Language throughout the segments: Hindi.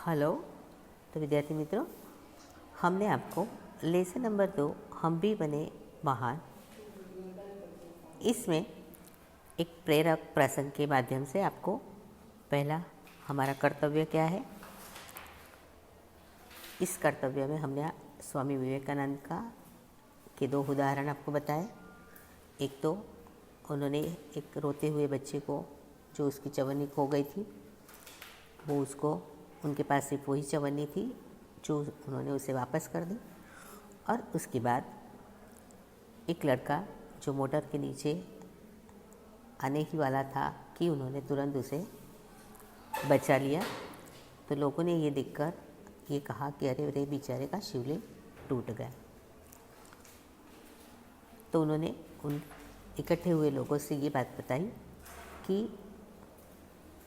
हेलो। तो विद्यार्थी मित्रों, हमने आपको लेसन नंबर 2 हम भी बने महान, इसमें एक प्रेरक प्रसंग के माध्यम से आपको पहला हमारा कर्तव्य क्या है, इस कर्तव्य में हमने स्वामी विवेकानंद के 2 उदाहरण आपको बताए। एक तो उन्होंने एक रोते हुए बच्चे को, जो उसकी चवन्नी खो गई थी, वो उसको, उनके पास सिर्फ वही चवन्नी थी जो उन्होंने उसे वापस कर दी। और उसके बाद एक लड़का जो मोटर के नीचे आने ही वाला था कि उन्होंने तुरंत उसे बचा लिया। तो लोगों ने ये देखकर ये कहा कि अरे अरे बेचारे का शिवलिंग टूट गया। तो उन्होंने उन इकट्ठे हुए लोगों से ये बात बताई कि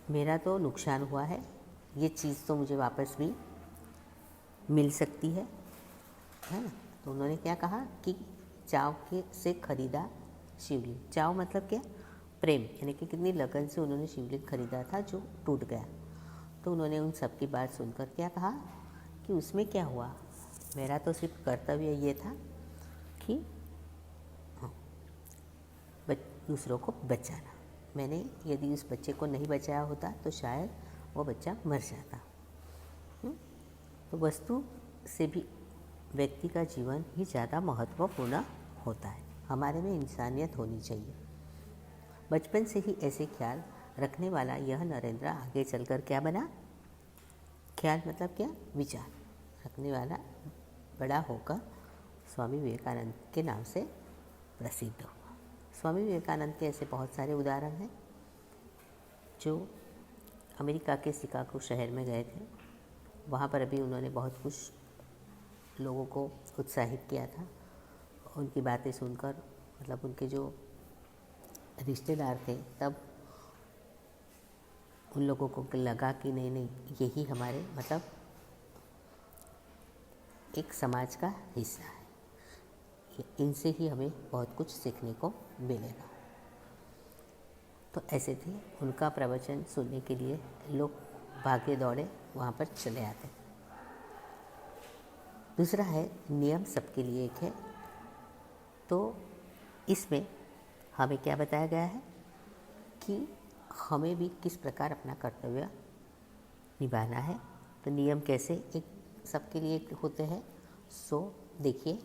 मेरा तो नुकसान हुआ है, ये चीज़ तो मुझे वापस भी मिल सकती है ना। तो उन्होंने क्या कहा कि चाव के से खरीदा शिवलिंग। चाव मतलब क्या? प्रेम, यानी कि कितनी लगन से उन्होंने शिवलिंग खरीदा था जो टूट गया। तो उन्होंने उन सब की बात सुनकर क्या कहा कि उसमें क्या हुआ, मेरा तो सिर्फ कर्तव्य ये था कि दूसरों को बचाना। मैंने यदि उस बच्चे को नहीं बचाया होता तो शायद वो बच्चा मर जाता। तो वस्तु से भी व्यक्ति का जीवन ही ज़्यादा महत्वपूर्ण होता है। हमारे में इंसानियत होनी चाहिए। बचपन से ही ऐसे ख्याल रखने वाला यह नरेंद्र आगे चलकर क्या बना? ख्याल मतलब क्या? विचार रखने वाला बड़ा होकर स्वामी विवेकानंद के नाम से प्रसिद्ध हुआ। स्वामी विवेकानंद के ऐसे बहुत सारे उदाहरण हैं जो अमेरिका के शिकागो शहर में गए थे। वहाँ पर अभी उन्होंने बहुत कुछ लोगों को उत्साहित किया था। उनकी बातें सुनकर, मतलब उनके जो रिश्तेदार थे, तब उन लोगों को लगा कि नहीं नहीं, यही हमारे मतलब एक समाज का हिस्सा है, इनसे ही हमें बहुत कुछ सीखने को मिलेगा। तो ऐसे थे, उनका प्रवचन सुनने के लिए लोग भागे दौड़े वहाँ पर चले आते। दूसरा है नियम सबके लिए एक है। तो इसमें हमें क्या बताया गया है कि हमें भी किस प्रकार अपना कर्तव्य निभाना है। तो नियम कैसे एक सबके लिए होते हैं, सो देखिए।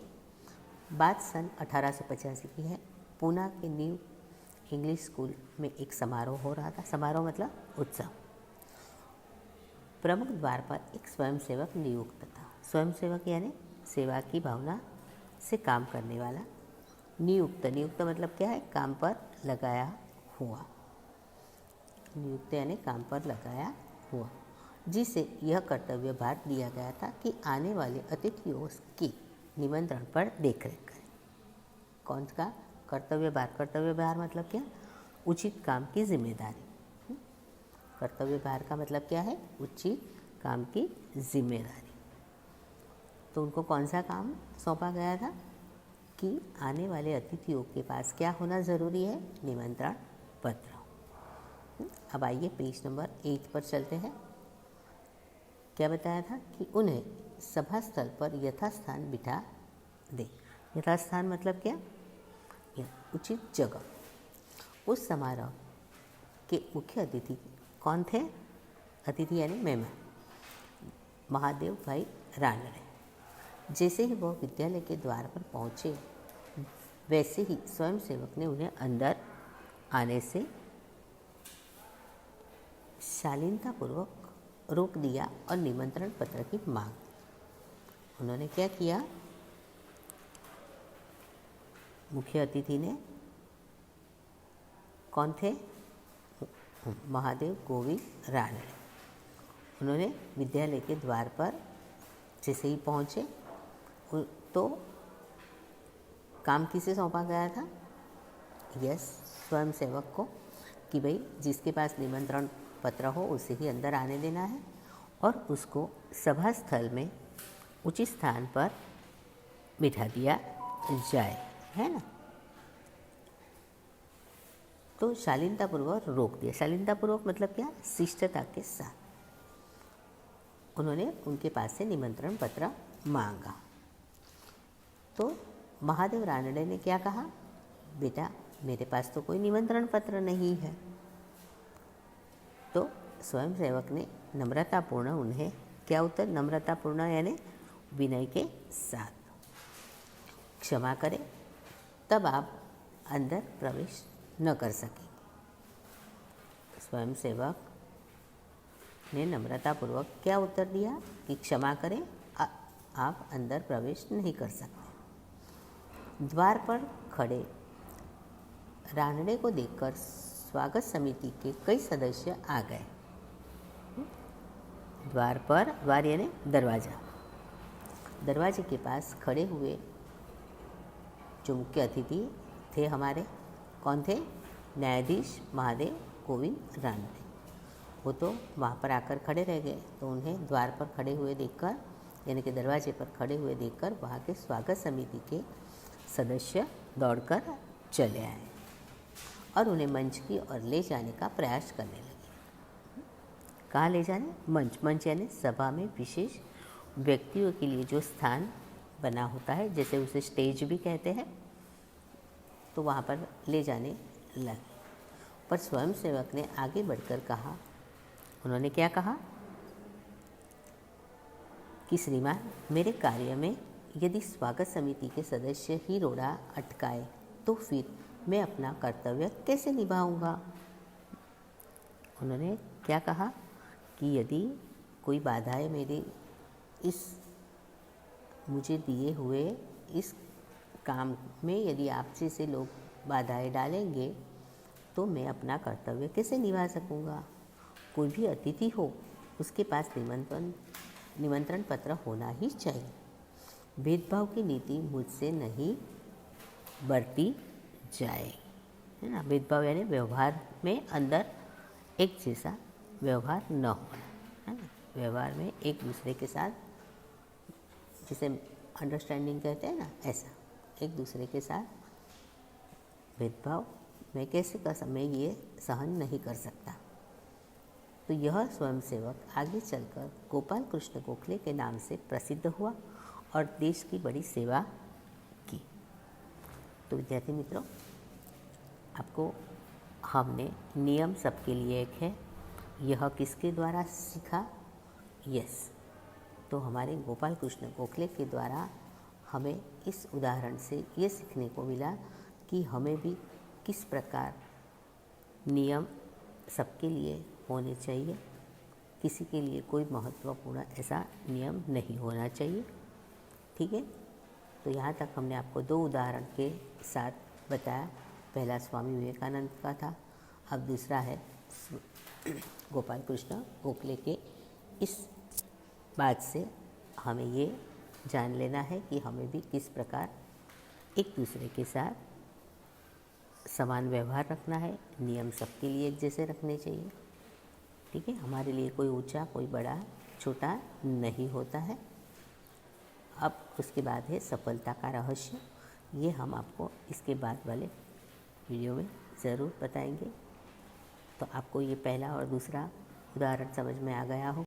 बात सन 1885 की है। पूना के न्यू इंग्लिश स्कूल में एक समारोह हो रहा था। समारोह मतलब उत्सव। प्रमुख द्वार पर एक स्वयंसेवक नियुक्त था। स्वयंसेवक यानी सेवा की भावना से काम करने वाला। नियुक्त मतलब क्या है? काम पर लगाया हुआ। नियुक्त यानी काम पर लगाया हुआ, जिसे यह कर्तव्य भार दिया गया था कि आने वाले अतिथियों की निमंत्रण पर देखरेख करें। कौन सा कर्तव्य भार? कर्तव्य भार मतलब क्या? उचित काम की जिम्मेदारी। कर्तव्य भार का मतलब क्या है? उचित काम की जिम्मेदारी। तो उनको कौन सा काम सौंपा गया था कि आने वाले अतिथियों के पास क्या होना ज़रूरी है? निमंत्रण पत्र। अब आइए पेज नंबर 8 पर चलते हैं। क्या बताया था कि उन्हें सभा स्थल पर यथास्थान बिठा दे। यथास्थान मतलब क्या? उचित जगह। उस समारोह के मुख्य अतिथि कौन थे? अतिथि यानी मेहमान महादेव भाई रानड़े। जैसे ही वह विद्यालय के द्वार पर पहुँचे, वैसे ही स्वयंसेवक ने उन्हें अंदर आने से शालीनतापूर्वक रोक दिया और निमंत्रण पत्र की मांग। उन्होंने क्या किया? मुख्य अतिथि ने, कौन थे? महादेव गोविंद रानड़े। उन्होंने विद्यालय के द्वार पर जैसे ही पहुँचे तो काम किसे सौंपा गया था? यस, स्वयंसेवक को, कि भाई जिसके पास निमंत्रण पत्र हो उसे ही अंदर आने देना है और उसको सभा स्थल में उचित स्थान पर बिठा दिया जाए, है ना। तो शालीनतापूर्वक रोक दिया। शालीनतापूर्वक मतलब क्या? शिष्टता के साथ। उन्होंने उनके पास से निमंत्रण पत्र मांगा। तो महादेव रानड़े ने क्या कहा, बेटा मेरे पास तो कोई निमंत्रण पत्र नहीं है। तो स्वयं सेवक ने नम्रतापूर्ण उन्हें क्या उत्तर, नम्रतापूर्ण यानी विनय के साथ, क्षमा करें तब आप अंदर प्रवेश न कर सकेंगे। स्वयं सेवक ने नम्रतापूर्वक क्या उत्तर दिया कि क्षमा करें आप अंदर प्रवेश नहीं कर सकते। द्वार पर खड़े रानड़े को देखकर स्वागत समिति के कई सदस्य आ गए। द्वार पर, द्वार यानी दरवाज़ा, दरवाजे के पास खड़े हुए जो मुख्य अतिथि थे हमारे, कौन थे, न्यायाधीश महादेव गोविंद रानड़े, वो तो वहाँ पर आकर खड़े रह गए। तो उन्हें द्वार पर खड़े हुए देखकर, यानी कि दरवाजे पर खड़े हुए देखकर वहाँ के स्वागत समिति के सदस्य दौड़कर चले आए और उन्हें मंच की ओर ले जाने का प्रयास करने लगे। कहाँ ले जाने, मंच, मंच यानी सभा में विशेष व्यक्तियों के लिए जो स्थान बना होता है, जैसे उसे स्टेज भी कहते हैं, तो वहाँ पर ले जाने लगे। पर स्वयं सेवक ने आगे बढ़कर कहा, उन्होंने क्या कहा कि श्रीमान, मेरे कार्य में यदि स्वागत समिति के सदस्य ही रोड़ा अटकाए तो फिर मैं अपना कर्तव्य कैसे निभाऊंगा। उन्होंने क्या कहा कि यदि कोई बाधाएं मेरे इस मुझे दिए हुए इस काम में यदि आप जैसे लोग बाधाएं डालेंगे तो मैं अपना कर्तव्य कैसे निभा सकूंगा। कोई भी अतिथि हो उसके पास निमंत्रण पत्र होना ही चाहिए। भेदभाव की नीति मुझसे नहीं बरती जाए, है ना। भेदभाव यानी व्यवहार में अंदर एक जैसा व्यवहार न होना, है ना। व्यवहार में एक दूसरे के साथ, जिसे अंडरस्टैंडिंग कहते हैं ना, ऐसा एक दूसरे के साथ भेदभाव मैं कैसे कर सकता, मैं ये सहन नहीं कर सकता। तो यह स्वयंसेवक आगे चलकर गोपाल कृष्ण गोखले के नाम से प्रसिद्ध हुआ और देश की बड़ी सेवा की। तो विद्यार्थी मित्रों, आपको हमने नियम सबके लिए एक है, यह किसके द्वारा सीखा, यस, तो हमारे गोपाल कृष्ण गोखले के द्वारा हमें इस उदाहरण से ये सीखने को मिला कि हमें भी किस प्रकार नियम सबके लिए होने चाहिए, किसी के लिए कोई महत्वपूर्ण ऐसा नियम नहीं होना चाहिए। ठीक है, तो यहाँ तक हमने आपको 2 उदाहरण के साथ बताया। पहला स्वामी विवेकानंद का था, अब दूसरा है गोपाल कृष्ण गोखले के। इस बात से हमें ये जान लेना है कि हमें भी किस प्रकार एक दूसरे के साथ समान व्यवहार रखना है, नियम सबके लिए एक जैसे रखने चाहिए। ठीक है, हमारे लिए कोई ऊंचा, कोई बड़ा, छोटा नहीं होता है। अब उसके बाद है सफलता का रहस्य, ये हम आपको इसके बाद वाले वीडियो में ज़रूर बताएंगे। तो आपको ये पहला और दूसरा उदाहरण समझ में आ गया हो।